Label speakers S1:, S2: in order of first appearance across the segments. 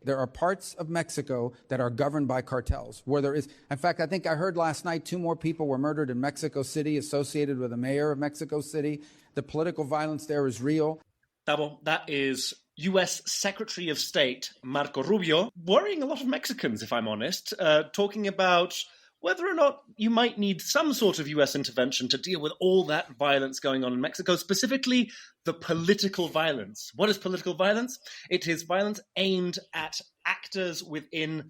S1: There are parts of Mexico that are governed by cartels, where there is, in fact, I think I heard last night 2 more people were murdered in Mexico City associated with the mayor of Mexico City. The political violence there is real.
S2: Tavo, that is U.S. Secretary of State Marco Rubio, worrying a lot of Mexicans, if I'm honest, talking about whether or not you might need some sort of U.S. intervention to deal with all that violence going on in Mexico, specifically the political violence. What is political violence? It is violence aimed at actors within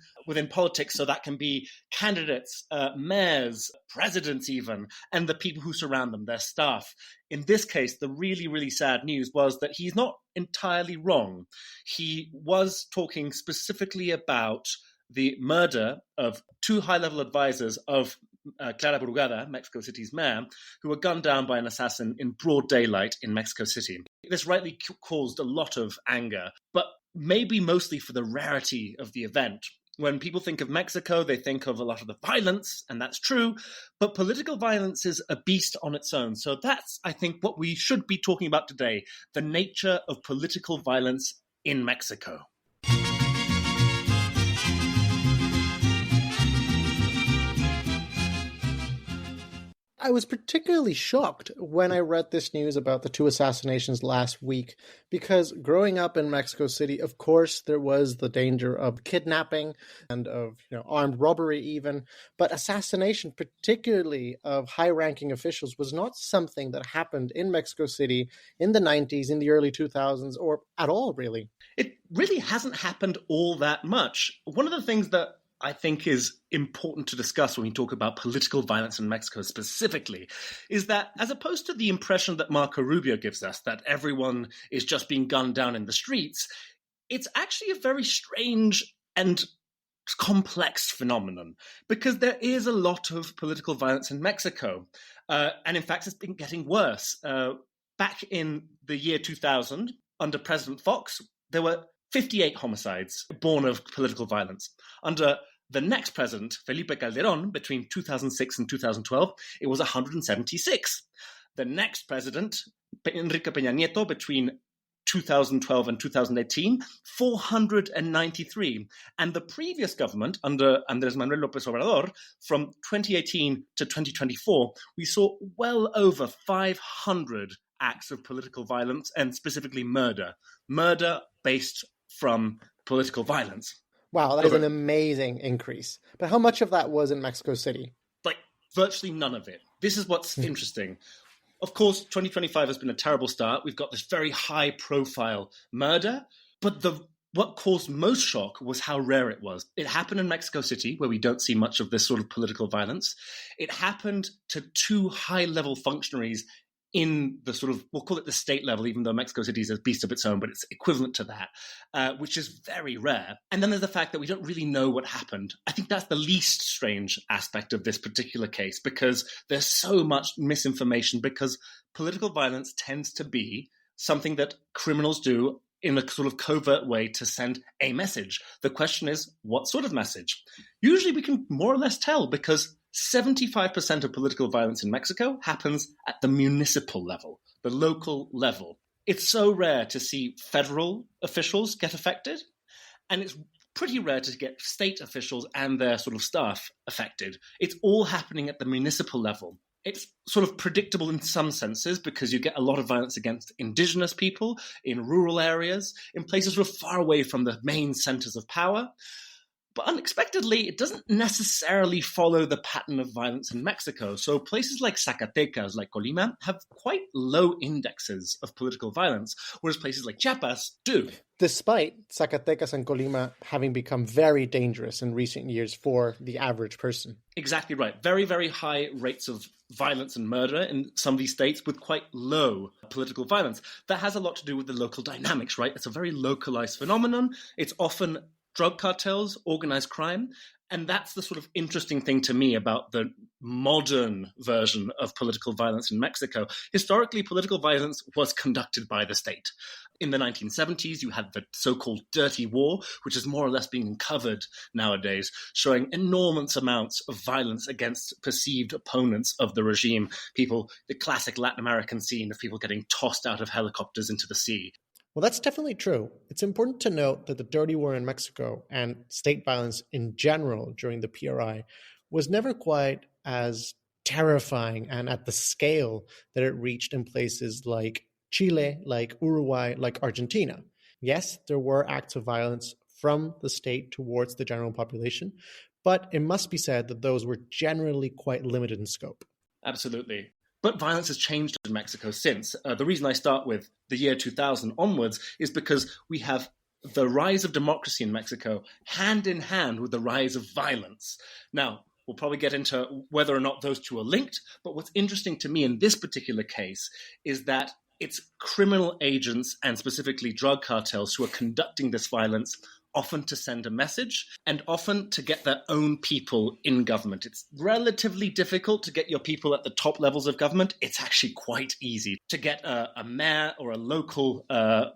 S2: politics, so that can be candidates, mayors, presidents even, and the people who surround them, their staff. In this case, the really, really sad news was that he's not entirely wrong. He was talking specifically about the murder of 2 high-level advisors of Clara Burgada, Mexico City's mayor, who were gunned down by an assassin in broad daylight in Mexico City. This rightly caused a lot of anger, but maybe mostly for the rarity of the event. When people think of Mexico, they think of a lot of the violence, and that's true, but political violence is a beast on its own. So that's, I think, what we should be talking about today, the nature of political violence in Mexico.
S3: I was particularly shocked when I read this news about the 2 assassinations last week, because growing up in Mexico City, of course, there was the danger of kidnapping and of armed robbery even, but assassination, particularly of high-ranking officials, was not something that happened in Mexico City in the 90s, in the early 2000s, or at all, really.
S2: It really hasn't happened all that much. One of the things that I think is important to discuss when we talk about political violence in Mexico specifically is that, as opposed to the impression that Marco Rubio gives us, that everyone is just being gunned down in the streets, it's actually a very strange and complex phenomenon, because there is a lot of political violence in Mexico. And in fact, it's been getting worse. Back in the year 2000, under President Fox, there were 58 homicides born of political violence. Under the next president, Felipe Calderón, between 2006 and 2012, it was 176. The next president, Enrique Peña Nieto, between 2012 and 2018, 493. And the previous government, under Andrés Manuel López Obrador, from 2018 to 2024, we saw well over 500 acts of political violence, and specifically murder based from political violence.
S3: Wow, that is an amazing increase. But how much of that was in Mexico City?
S2: Like, virtually none of it. This is what's interesting. Of course, 2025 has been a terrible start. We've got this very high-profile murder, but what caused most shock was how rare it was. It happened in Mexico City, where we don't see much of this sort of political violence. It happened to 2 high-level functionaries in the sort of, we'll call it the state level, even though Mexico City is a beast of its own, but it's equivalent to that, which is very rare. And then there's the fact that we don't really know what happened. I think that's the least strange aspect of this particular case, because there's so much misinformation, because political violence tends to be something that criminals do in a sort of covert way to send a message. The question is, what sort of message? Usually we can more or less tell, because 75% of political violence in Mexico happens at the municipal level, the local level. It's so rare to see federal officials get affected, and it's pretty rare to get state officials and their sort of staff affected. It's all happening at the municipal level. It's sort of predictable in some senses, because you get a lot of violence against indigenous people in rural areas, in places sort of far away from the main centers of power. But unexpectedly, it doesn't necessarily follow the pattern of violence in Mexico. So places like Zacatecas, like Colima, have quite low indexes of political violence, whereas places like Chiapas do.
S3: Despite Zacatecas and Colima having become very dangerous in recent years for the average person.
S2: Exactly right. Very, very high rates of violence and murder in some of these states with quite low political violence. That has a lot to do with the local dynamics, right? It's a very localized phenomenon. It's often drug cartels, organized crime. And that's the sort of interesting thing to me about the modern version of political violence in Mexico. Historically, political violence was conducted by the state. In the 1970s, you had the so-called Dirty War, which is more or less being uncovered nowadays, showing enormous amounts of violence against perceived opponents of the regime. People, the classic Latin American scene of people getting tossed out of helicopters into the sea.
S3: Well, that's definitely true. It's important to note that the dirty war in Mexico and state violence in general during the PRI was never quite as terrifying and at the scale that it reached in places like Chile, like Uruguay, like Argentina. Yes, there were acts of violence from the state towards the general population, but it must be said that those were generally quite limited in scope.
S2: Absolutely. But violence has changed in Mexico since. The reason I start with the year 2000 onwards is because we have the rise of democracy in Mexico hand in hand with the rise of violence. Now, we'll probably get into whether or not those two are linked, but what's interesting to me in this particular case is that it's criminal agents and specifically drug cartels who are conducting this violence, often to send a message and often to get their own people in government. It's relatively difficult to get your people at the top levels of government. It's actually quite easy to get a mayor or a local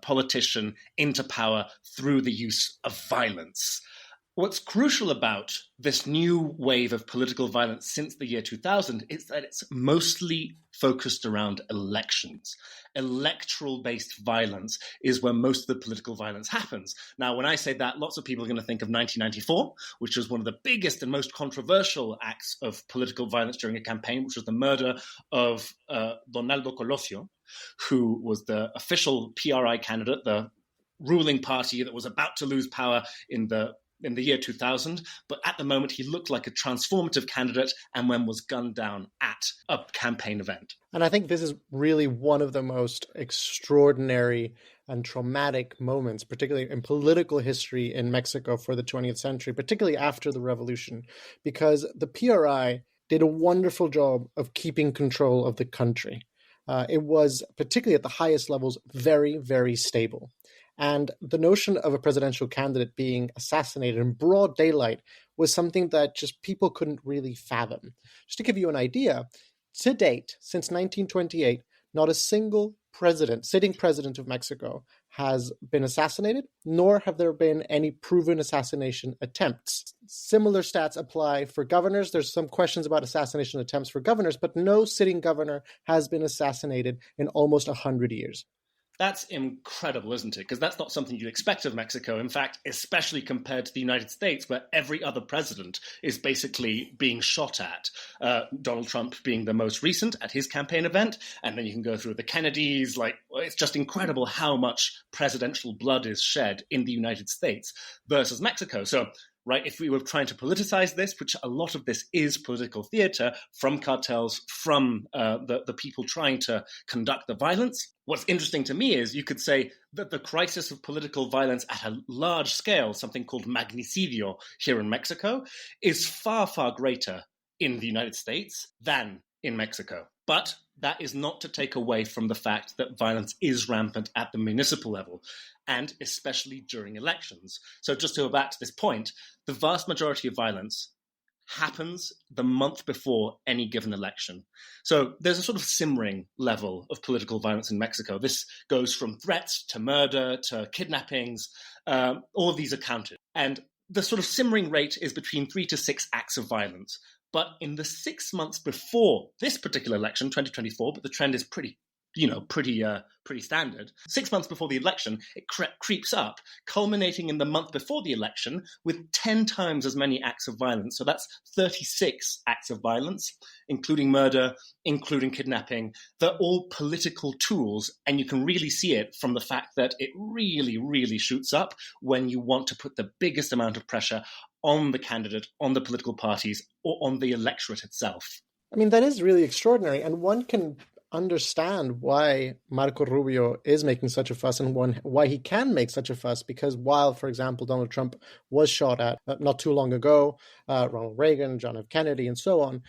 S2: politician into power through the use of violence. What's crucial about this new wave of political violence since the year 2000 is that it's mostly focused around elections. Electoral-based violence is where most of the political violence happens. Now, when I say that, lots of people are going to think of 1994, which was one of the biggest and most controversial acts of political violence during a campaign, which was the murder of Donaldo Colosio, who was the official PRI candidate, the ruling party that was about to lose power in the year 2000, but at the moment he looked like a transformative candidate and then was gunned down at a campaign event.
S3: And I think this is really one of the most extraordinary and traumatic moments, particularly in political history in Mexico for the 20th century, particularly after the revolution, because the PRI did a wonderful job of keeping control of the country. It was, particularly at the highest levels, very, very stable. And the notion of a presidential candidate being assassinated in broad daylight was something that just people couldn't really fathom. Just to give you an idea, to date, since 1928, not a single sitting president of Mexico has been assassinated, nor have there been any proven assassination attempts. Similar stats apply for governors. There's some questions about assassination attempts for governors, but no sitting governor has been assassinated in almost 100 years.
S2: That's incredible, isn't it? Because that's not something you'd expect of Mexico. In fact, especially compared to the United States, where every other president is basically being shot at. Donald Trump being the most recent at his campaign event. And then you can go through the Kennedys. It's just incredible how much presidential blood is shed in the United States versus Mexico. So, right, if we were trying to politicize this, which a lot of this is political theater from cartels, from the people trying to conduct the violence, what's interesting to me is you could say that the crisis of political violence at a large scale, something called magnicidio here in Mexico, is far, far greater in the United States than in Mexico. But that is not to take away from the fact that violence is rampant at the municipal level, and especially during elections. So just to go back to this point, the vast majority of violence happens the month before any given election. So there's a sort of simmering level of political violence in Mexico. This goes from threats to murder to kidnappings. All of these are counted. And the sort of simmering rate is between 3 to 6 acts of violence. But in the 6 months before this particular election, 2024, but the trend is pretty standard. 6 months before the election, it creeps up, culminating in the month before the election with 10 times as many acts of violence. So that's 36 acts of violence, including murder, including kidnapping. They're all political tools, and you can really see it from the fact that it really, really shoots up when you want to put the biggest amount of pressure on the candidate, on the political parties, or on the electorate itself.
S3: I mean, that is really extraordinary, and one can understand why Marco Rubio is making such a fuss and why he can make such a fuss, because while, for example, Donald Trump was shot at not too long ago, Ronald Reagan, John F. Kennedy, and so on,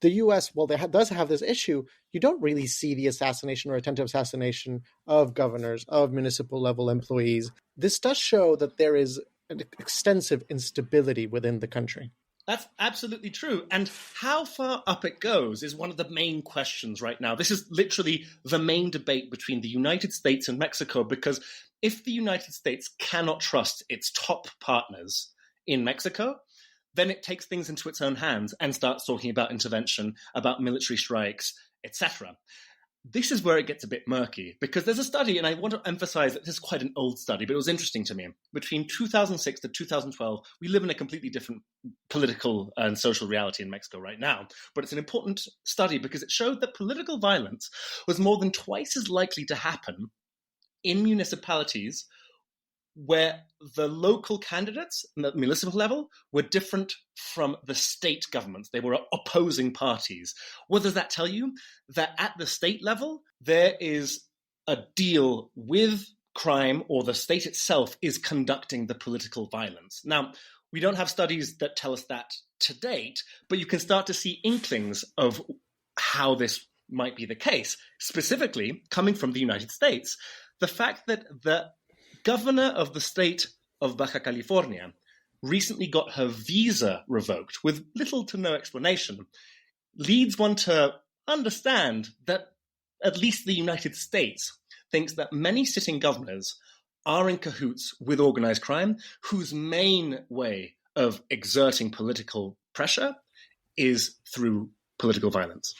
S3: the U.S., while does have this issue, you don't really see the assassination or attempted assassination of governors, of municipal level employees. This does show that there is an extensive instability within the country.
S2: That's absolutely true. And how far up it goes is one of the main questions right now. This is literally the main debate between the United States and Mexico, because if the United States cannot trust its top partners in Mexico, then it takes things into its own hands and starts talking about intervention, about military strikes, etc. this is where it gets a bit murky, because there's a study, and I want to emphasize that this is quite an old study, but it was interesting to me. Between 2006 to 2012, we live in a completely different political and social reality in Mexico right now. But it's an important study because it showed that political violence was more than twice as likely to happen in municipalities where the local candidates at the municipal level were different from the state governments. They were opposing parties. What does that tell you? That at the state level, there is a deal with crime, or the state itself is conducting the political violence. Now, we don't have studies that tell us that to date, but you can start to see inklings of how this might be the case, specifically coming from the United States. The fact that the governor of the state of Baja California recently got her visa revoked with little to no explanation leads one to understand that at least the United States thinks that many sitting governors are in cahoots with organized crime, whose main way of exerting political pressure is through political violence.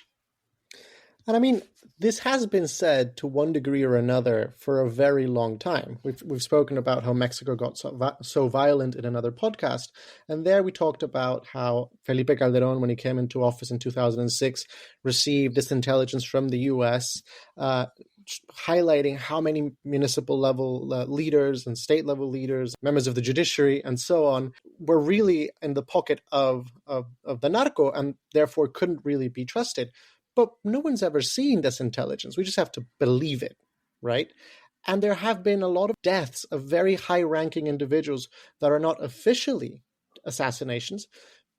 S3: And I mean, this has been said to one degree or another for a very long time. We've spoken about how Mexico got so violent in another podcast. And there we talked about how Felipe Calderón, when he came into office in 2006, received this intelligence from the U.S., highlighting how many municipal level leaders and state level leaders, members of the judiciary, and so on, were really in the pocket of the narco and therefore couldn't really be trusted. But no one's ever seen this intelligence. We just have to believe it, right? And there have been a lot of deaths of very high-ranking individuals that are not officially assassinations.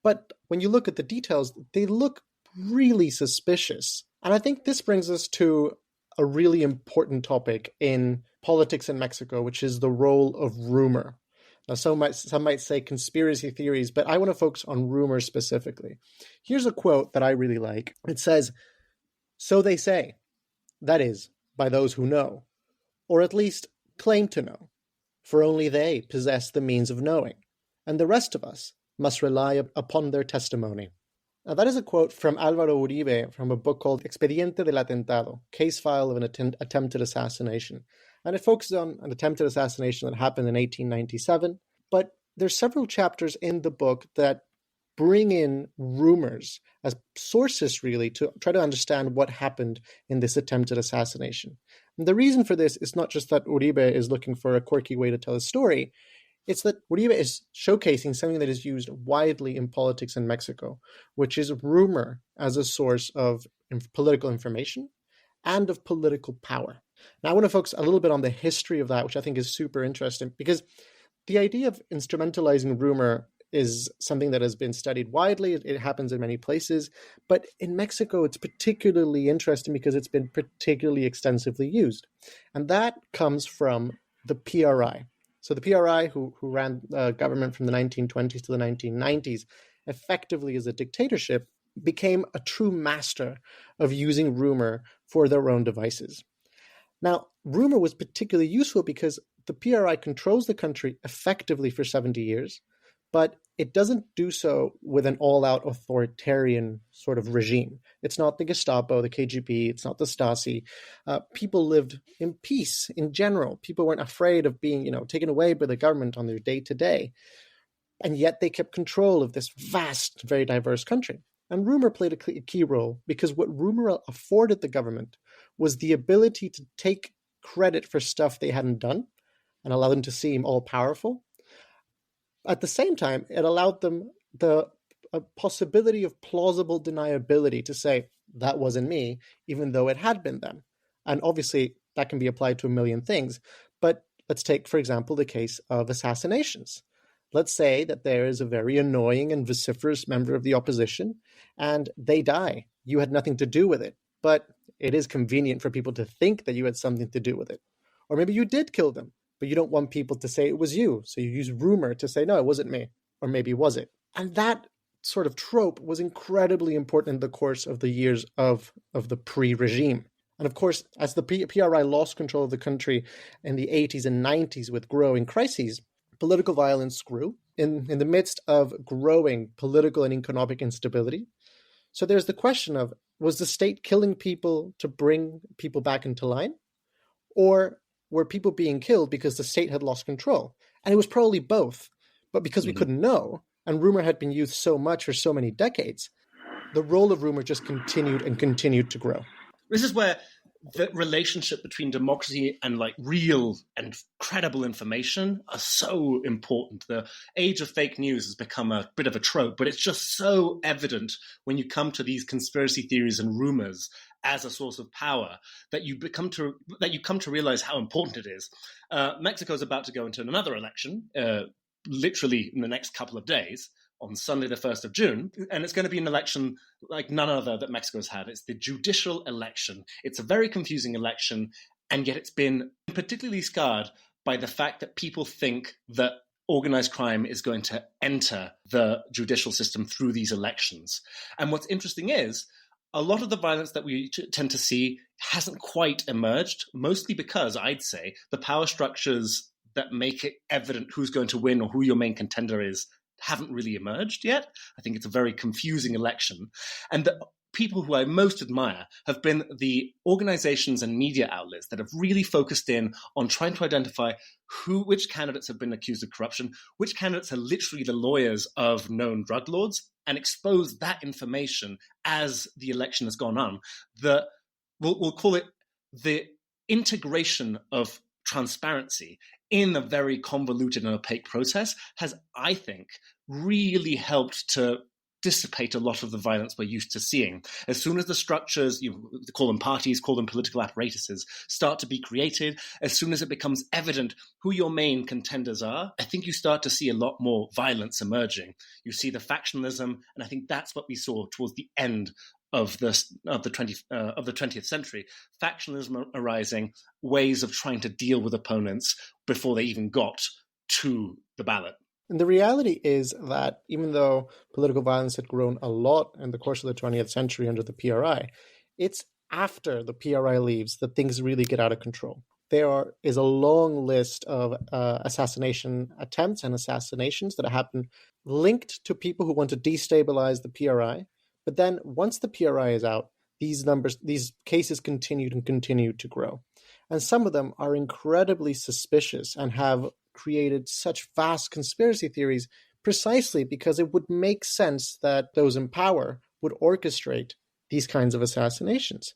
S3: But when you look at the details, they look really suspicious. And I think this brings us to a really important topic in politics in Mexico, which is the role of rumor. Now, some might say conspiracy theories, but I want to focus on rumors specifically. Here's a quote that I really like. It says, "So they say, that is, by those who know, or at least claim to know, for only they possess the means of knowing, and the rest of us must rely upon their testimony." Now, that is a quote from Álvaro Uribe from a book called Expediente del Atentado, Case File of an Attempted Assassination. And it focuses on an attempted assassination that happened in 1897. But there's several chapters in the book that bring in rumors as sources, really, to try to understand what happened in this attempted assassination. And the reason for this is not just that Uribe is looking for a quirky way to tell a story. It's that Uribe is showcasing something that is used widely in politics in Mexico, which is rumor as a source of political information and of political power. Now, I want to focus a little bit on the history of that, which I think is super interesting, because the idea of instrumentalizing rumor is something that has been studied widely. It happens in many places. But in Mexico, it's particularly interesting because it's been particularly extensively used. And that comes from the PRI. So the PRI, who ran government from the 1920s to the 1990s, effectively as a dictatorship, became a true master of using rumor for their own devices. Now, rumor was particularly useful because the PRI controls the country effectively for 70 years, but it doesn't do so with an all-out authoritarian sort of regime. It's not the Gestapo, the KGB, it's not the Stasi. People lived in peace in general. People weren't afraid of being, taken away by the government on their day-to-day. And yet they kept control of this vast, very diverse country. And rumor played a key role because what rumor afforded the government was the ability to take credit for stuff they hadn't done and allow them to seem all-powerful. At the same time, it allowed them a possibility of plausible deniability to say, that wasn't me, even though it had been them. And obviously, that can be applied to a million things. But let's take, for example, the case of assassinations. Let's say that there is a very annoying and vociferous member of the opposition, and they die. You had nothing to do with it, but it is convenient for people to think that you had something to do with it. Or maybe you did kill them, but you don't want people to say it was you. So you use rumor to say, no, it wasn't me. Or maybe was it? And that sort of trope was incredibly important in the course of the years of the pre-regime. And of course, as the PRI lost control of the country in the 80s and 90s with growing crises, political violence grew in the midst of growing political and economic instability. So there's the question of, Was the state killing people to bring people back into line? Or were people being killed because the state had lost control? And it was probably both. But because we couldn't know, and rumor had been used so much for so many decades, the role of rumor just continued and continued to grow.
S2: This is where the relationship between democracy and like real and credible information are so important. The age of fake news has become a bit of a trope, but it's just so evident when you come to these conspiracy theories and rumors as a source of power that you come to realize how important it is. Mexico is about to go into another election, literally in the next couple of days, on Sunday, the 1st of June. And it's going to be an election like none other that Mexico's had. It's the judicial election. It's a very confusing election, and yet it's been particularly scarred by the fact that people think that organized crime is going to enter the judicial system through these elections. And what's interesting is a lot of the violence that we tend to see hasn't quite emerged, mostly because, I'd say, the power structures that make it evident who's going to win or who your main contender is haven't really emerged yet. I think it's a very confusing election. And the people who I most admire have been the organizations and media outlets that have really focused in on trying to identify which candidates have been accused of corruption, which candidates are literally the lawyers of known drug lords, and expose that information as the election has gone on. We'll call it the integration of transparency in a very convoluted and opaque process has, I think, really helped to dissipate a lot of the violence we're used to seeing. As soon as the structures, you call them parties, call them political apparatuses, start to be created, as soon as it becomes evident who your main contenders are, I think you start to see a lot more violence emerging. You see the factionalism, and I think that's what we saw towards the end of the 20th century, factionalism arising, ways of trying to deal with opponents before they even got to the ballot.
S3: And the reality is that even though political violence had grown a lot in the course of the 20th century under the PRI, it's after the PRI leaves that things really get out of control. There is a long list of assassination attempts and assassinations that happen linked to people who want to destabilize the PRI. But then once the PRI is out, these cases continued and continued to grow. And some of them are incredibly suspicious and have created such vast conspiracy theories precisely because it would make sense that those in power would orchestrate these kinds of assassinations.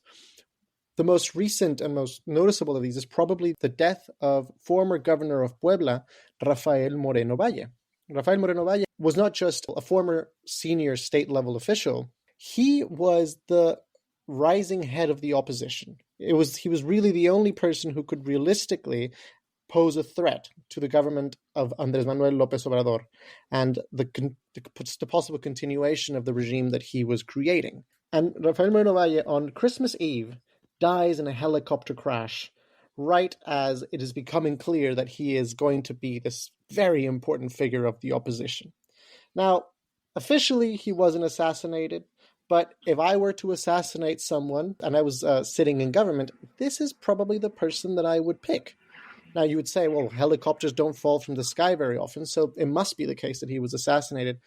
S3: The most recent and most noticeable of these is probably the death of former governor of Puebla, Rafael Moreno Valle. Rafael Moreno Valle was not just a former senior state-level official, he was the rising head of the opposition. He was really the only person who could realistically pose a threat to the government of Andrés Manuel López Obrador and the possible continuation of the regime that he was creating. And Rafael Moreno Valle, on Christmas Eve, dies in a helicopter crash right as it is becoming clear that he is going to be this very important figure of the opposition. Now, officially, he wasn't assassinated, but if I were to assassinate someone and I was sitting in government, this is probably the person that I would pick. Now, you would say, well, helicopters don't fall from the sky very often, so it must be the case that he was assassinated.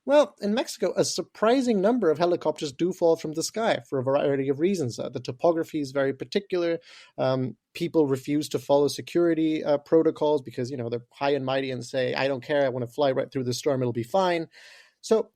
S3: Well, in Mexico, a surprising number of helicopters do fall from the sky for a variety of reasons. The topography is very particular. People refuse to follow security protocols because, they're high and mighty and say, I don't care, I want to fly right through the storm, it'll be fine. So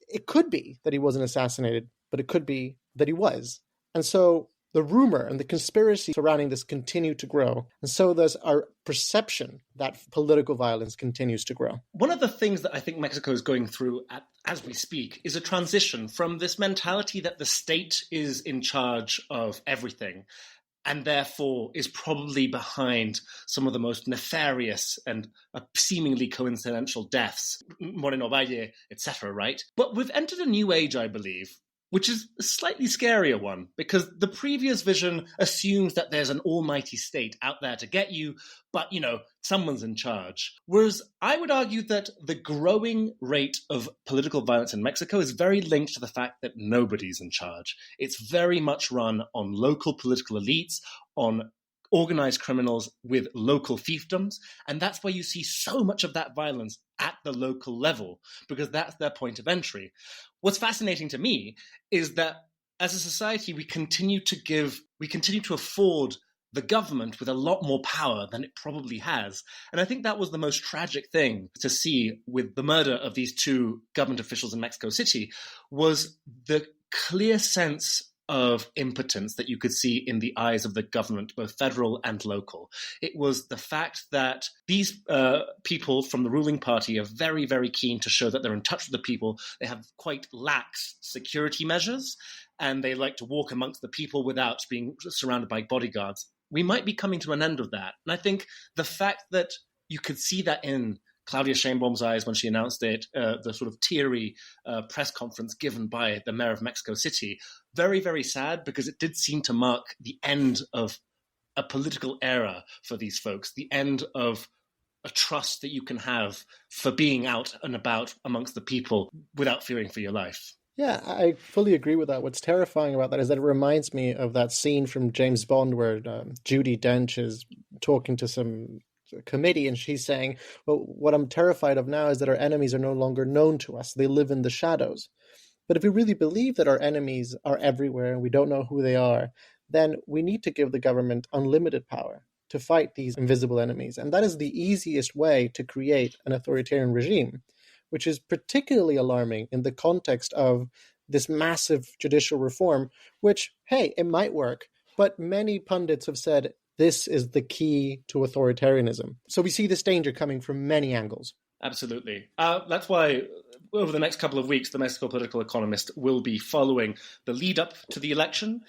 S3: it could be that he wasn't assassinated, but it could be that he was. And so the rumor and the conspiracy surrounding this continue to grow. And so does our perception that political violence continues to grow.
S2: One of the things that I think Mexico is going through as we speak is a transition from this mentality that the state is in charge of everything and therefore is probably behind some of the most nefarious and seemingly coincidental deaths, Moreno Valle, etc., right? But we've entered a new age, I believe, which is a slightly scarier one, because the previous vision assumes that there's an almighty state out there to get you, but, someone's in charge. Whereas I would argue that the growing rate of political violence in Mexico is very linked to the fact that nobody's in charge. It's very much run on local political elites, on organized criminals with local fiefdoms, and that's where you see so much of that violence at the local level, because that's their point of entry. What's fascinating to me is that as a society, we continue to afford the government with a lot more power than it probably has. And I think that was the most tragic thing to see with the murder of these two government officials in Mexico City, was the clear sense of impotence that you could see in the eyes of the government, both federal and local. It was the fact that these people from the ruling party are very, very keen to show that they're in touch with the people. They have quite lax security measures, and they like to walk amongst the people without being surrounded by bodyguards. We might be coming to an end of that. And I think the fact that you could see that in Claudia Sheinbaum's eyes when she announced it, the sort of teary press conference given by the mayor of Mexico City, very, very sad, because it did seem to mark the end of a political era for these folks, the end of a trust that you can have for being out and about amongst the people without fearing for your life.
S3: Yeah, I fully agree with that. What's terrifying about that is that it reminds me of that scene from James Bond where Judi Dench is talking to some committee and she's saying, well, what I'm terrified of now is that our enemies are no longer known to us. They live in the shadows. But if we really believe that our enemies are everywhere and we don't know who they are, then we need to give the government unlimited power to fight these invisible enemies. And that is the easiest way to create an authoritarian regime, which is particularly alarming in the context of this massive judicial reform, which, hey, it might work, but many pundits have said this is the key to authoritarianism. So we see this danger coming from many angles.
S2: Absolutely. That's why over the next couple of weeks, the Mexico Political Economist will be following the lead up to the election,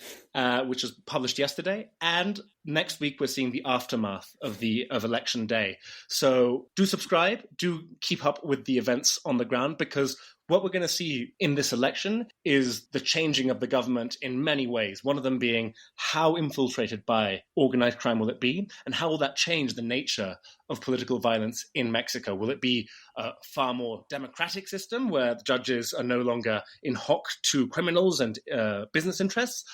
S2: which was published yesterday. And next week, we're seeing the aftermath of election day. So do subscribe, do keep up with the events on the ground, because what we're going to see in this election is the changing of the government in many ways. One of them being how infiltrated by organized crime will it be, and how will that change the nature of political violence in Mexico? Will it be a far more democratic system where the judges are no longer in hock to criminals and business interests?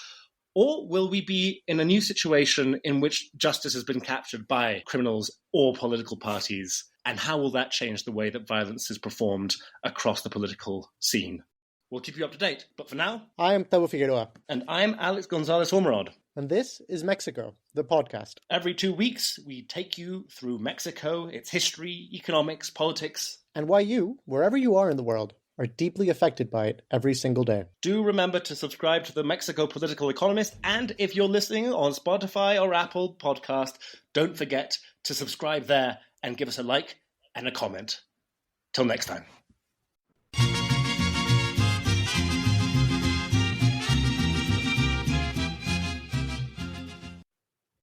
S2: Or will we be in a new situation in which justice has been captured by criminals or political parties? And how will that change the way that violence is performed across the political scene? We'll keep you up to date. But for now,
S3: I am Tavo Figueroa.
S2: And I'm Alex Gonzalez-Ormerod.
S3: And this is Mexico, the podcast.
S2: Every 2 weeks, we take you through Mexico, its history, economics, politics.
S3: And why you, wherever you are in the world, are deeply affected by it every single day.
S2: Do remember to subscribe to the Mexico Political Economist, and if you're listening on Spotify or Apple Podcast, don't forget to subscribe there and give us a like and a comment. Till next time.